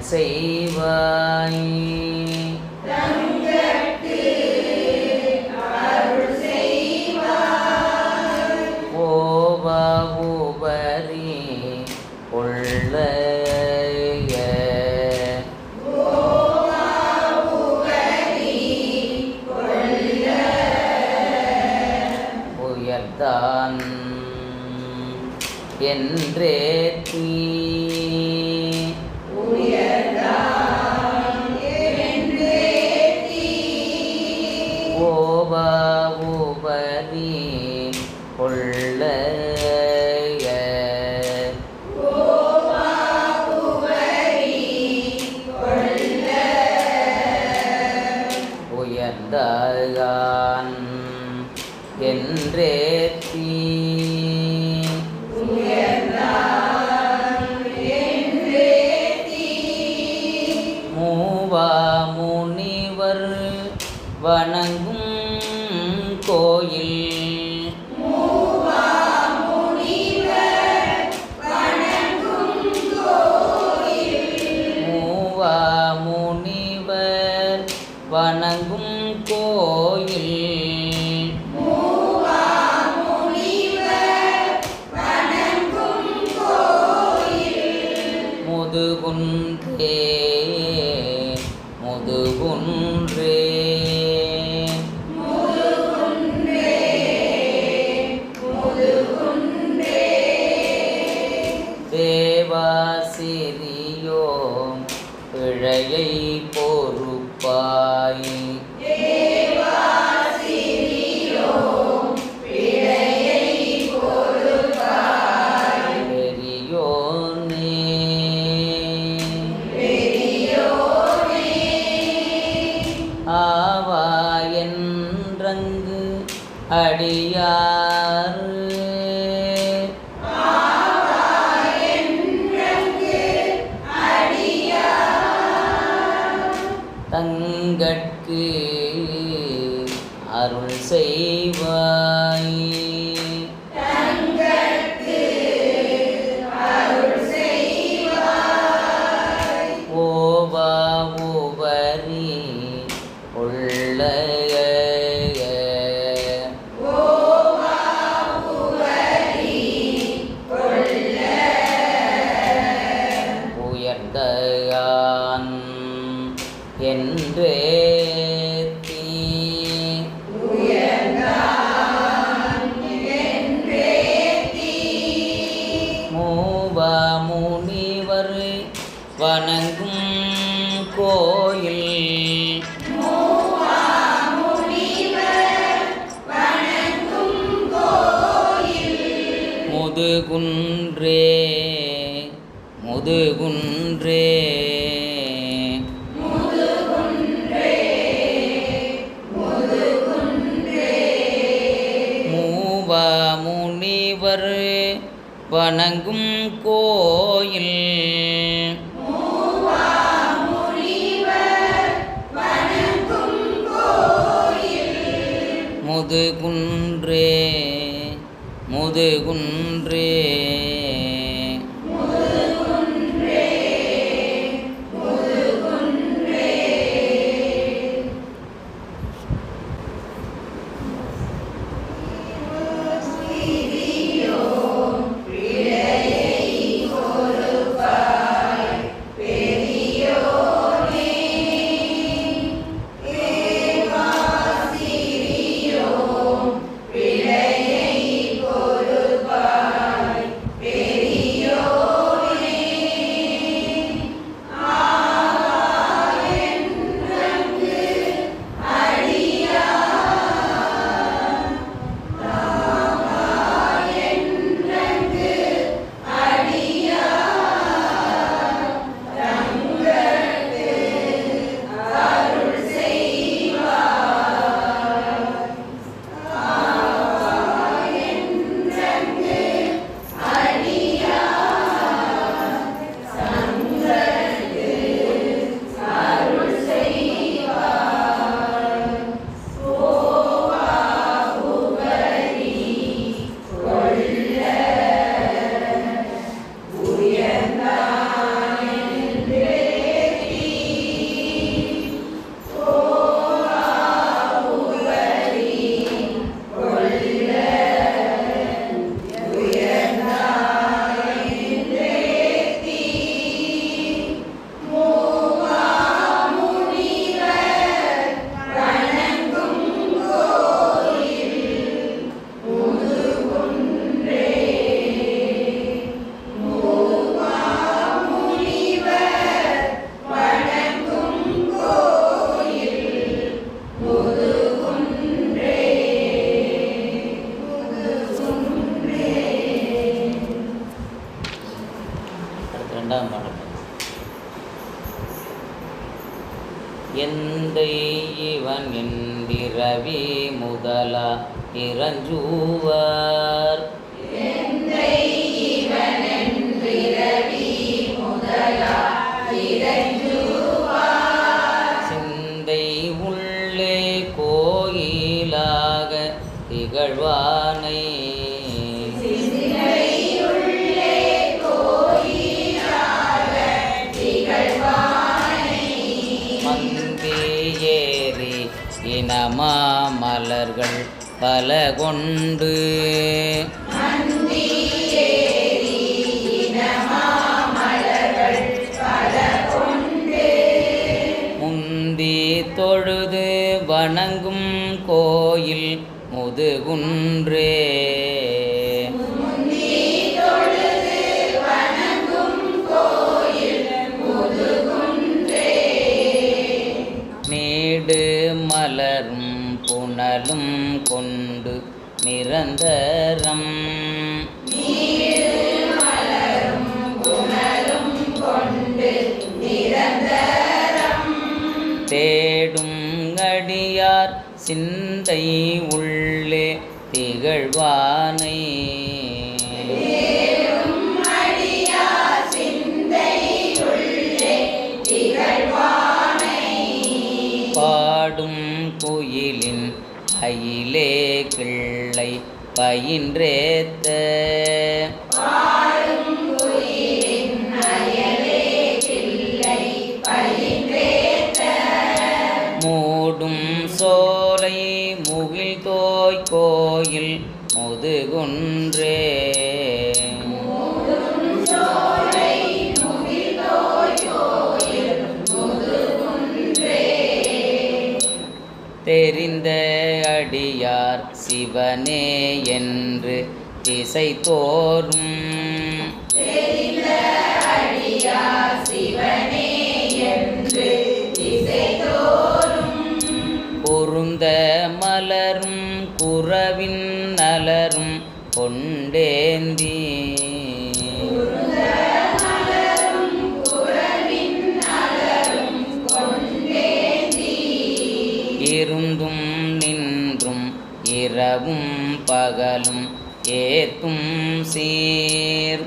செய்வாய். ஓவா உபரி கொள்ள உயர்தான் என்றேத்தி ஓவா உபரி கொள்ள உயர்ந்தான் என்றேத்தி மூவா முனிவர் வணங்கும் கோயில் மூவா முனிவர் வணங்கும் கோயில் முதுகுன்றே முதுகுன்றே தேவாசிரியோ பிழையை பொறுப்பாய். ஆவா என்றங்கு அடியார் தங்கட்கு அருள் செய்வாய். ஓவா உபரி கொள்ள உயர்ந்தான் என்றேத்தி மூவா முனிவர் வணங்கும் கோயில் முதுகுன்றே முதுகுன்றே மூவா முனிவர் வணங்கும் கோயில் முதுகுன்றே முதுகுன்றே பொறுப்பாய் இவன் என்றிரவி முதலா இறஞ்சுவார் சிந்தை உள்ளே கோயிலாக திகழ்வானை மந்தியேறி இனமா மலர்கள் பல கொண்டு முந்தி தொழுது வணங்கும் கோயில் முதுகுன்றே நீடு மலரும் புனலும் கொண்டு நிரந்தரம் தேடும் அடியார் சிந்தை உள்ளே திகழ்வானை பாடும் குயிலின் அயிலே கிள்ளை பயின்றேத்த மூடும் சோலை முகில் தோய் கோயில் முதுகுன்றே தெரிந்த அடியார் சிவனே என்று திசை தோறும் பொருந்த மலரும் குறவின் நலரும் கொண்டேந்தி இருந்தும் நின்றும் இரவும் பகலும் ஏத்தும் சீர்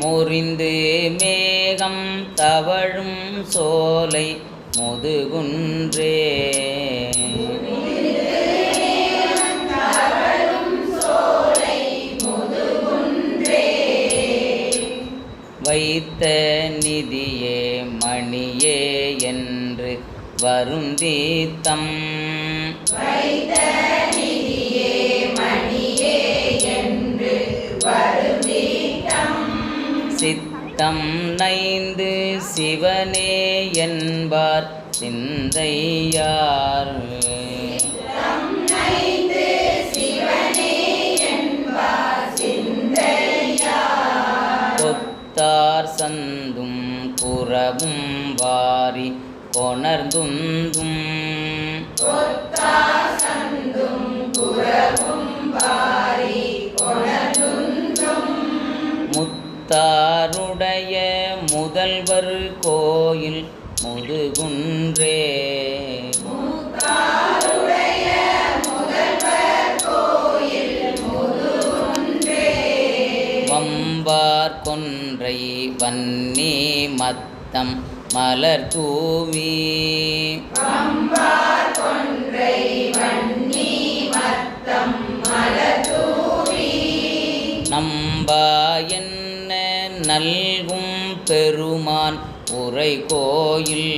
முறிந்து மேகம் தவழும் சோலை முதுகுன்றே வைத்த நிதியே மணியே என்று வருந்தித்தம் சித்தம் நைந்து சிவனே என்பார் சிந்தையார் கொத்தார் சந்தும் குறவும் வாரி கொணர்ந்துந்தும் முத்தாருடைய முதல்வர் கோயில் முதுகுன்றே வம்பார் கொன்றை வன்னி மத்தம் மலர் தூவி நம்பா என்ன நல்கும் பெருமான் உரை கோயில்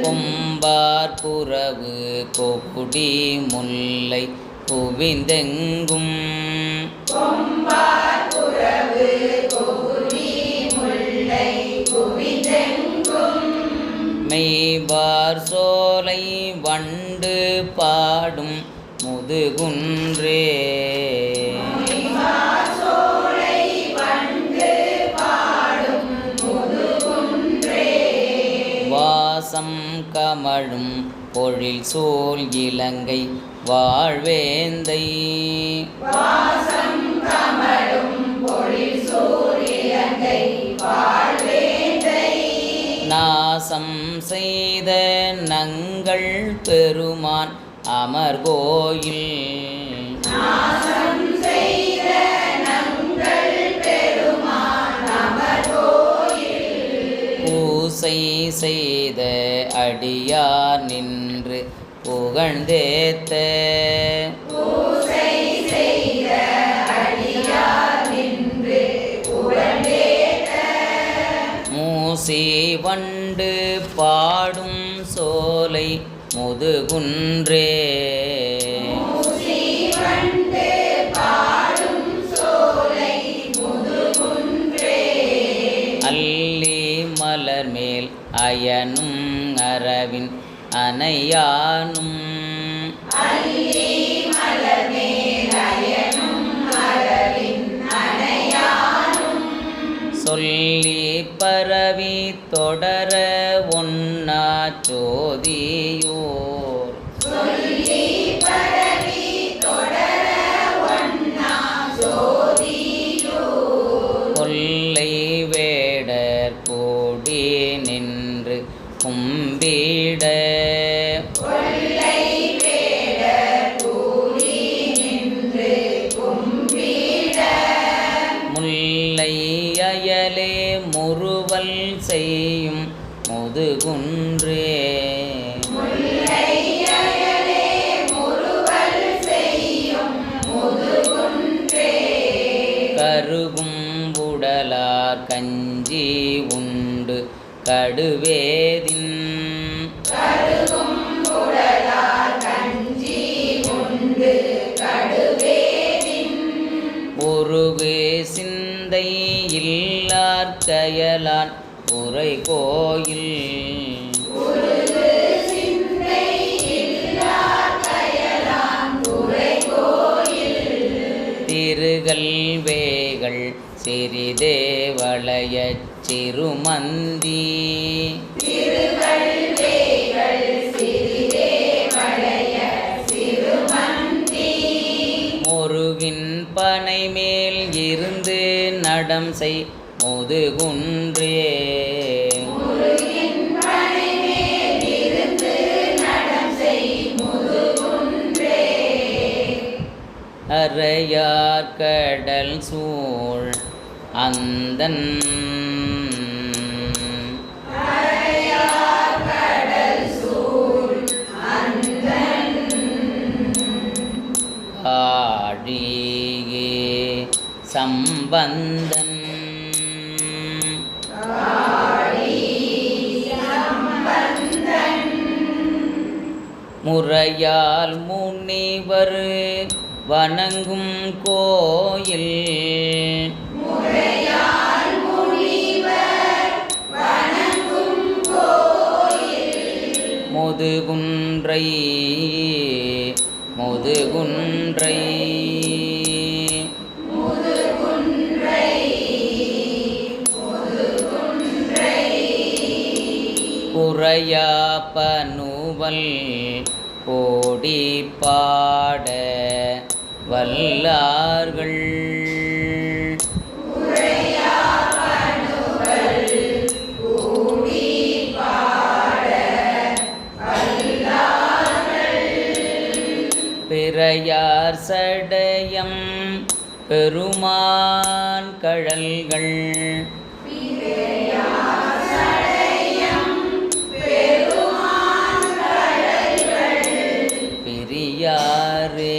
கொம்பார் புறவு கொகுடி முல்லை குவிந்தெங்கும் மெய்பார் சோலை வண்டு பாடும் முதுகுன்றே வாசம் கமழும் பொழில் சூழ் இலங்கை வாழ்வேந்தை வாசம் கமழும் பொழில் சூழ் இலங்கை வாழ்வேந்தை நாசம் செய்த நங்கள் பெருமான் அமர்கோயில் நாசம் செய்த நங்கள் பெருமான் அமர்கோயில் பூசை செய்த அடியார் நின்று புகழ்ந்தேத்த பூசை செய்த அடியார் நின்று புகழ்ந்தேத்த மூசி வண்டு பாடும் சோலை முதுகுன்றே மூசி வண்டு பாடும் சோலை முதுகுன்றே அல்லி மலர் மேல் அயனும் அரவின் அணையானும் அல்லி மலர் மேல் அயனும் அரவின் அணையானும் சொல்லி பரவி தொடர ஒன்னா சோதியோர் சொல்லி பரவி தொடர ஒன்னா ஜோதியோர் கொல்லை வேடர் கூடி நின்று கும்பிட கொல்லை வேடர் கூடி நின்று கும்பிட முல்லை அயலே முறுவல் செய்யும் முதுகுன்றே முல்லை அயலே முறுவல் செய்யும் முதுகுன்றே கருகும் உடலார் கஞ்சி உண்டு கடுவேதின் கருகும் உடலார் கஞ்சி உண்டு கடுவேதின் உருகு சிந்தை இல்லார் கயலான் உரை கோயில் உருகு சிந்தை இல்லார் கயலான் உரை கோயில் திருகல் வேகள் சிறிதே வளையச் சிறுமந்தி திருகள் வேகள் சிறிதே வளைய சிறுமந்தி முருகின் பனை மேல் இருந்து நடம் செய் முதுகுன்றே முருகின் பனை மேல் இருந்து நடம் செய் முதுகுன்றே அறையார் கடல் சூழ் அந்தன் அறையார் கடல் சூழ் அந்தன் ஆழியே சம்பந்தன் ஆழி சம்பந்தன் முறையால் முனிவர் வணங்கும் கோயில் முறையால் முனிவர் வணங்கும் கோயில் முதுகுன்றை முதுகுன்றை முதுகுன்றை முதுகுன்றை குறையா பனுவல் கோடி பாட வல்லார்கள் உரையாவணுகள் கூடி பாட வல்லார்கள் பிறையார் சடயம் பெருமான் கழல்கள் பிறையார் சடையம் பெருமான் கடல்கள் பிரியாரே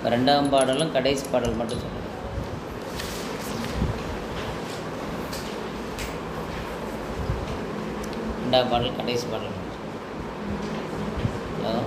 ரெண்டாம் பாடலும் கடைசி பாடல் மட்டும் சொல்லுங்க. ரெண்டாம் பாடல் கடைசி பாடல் மட்டும். ஹலோ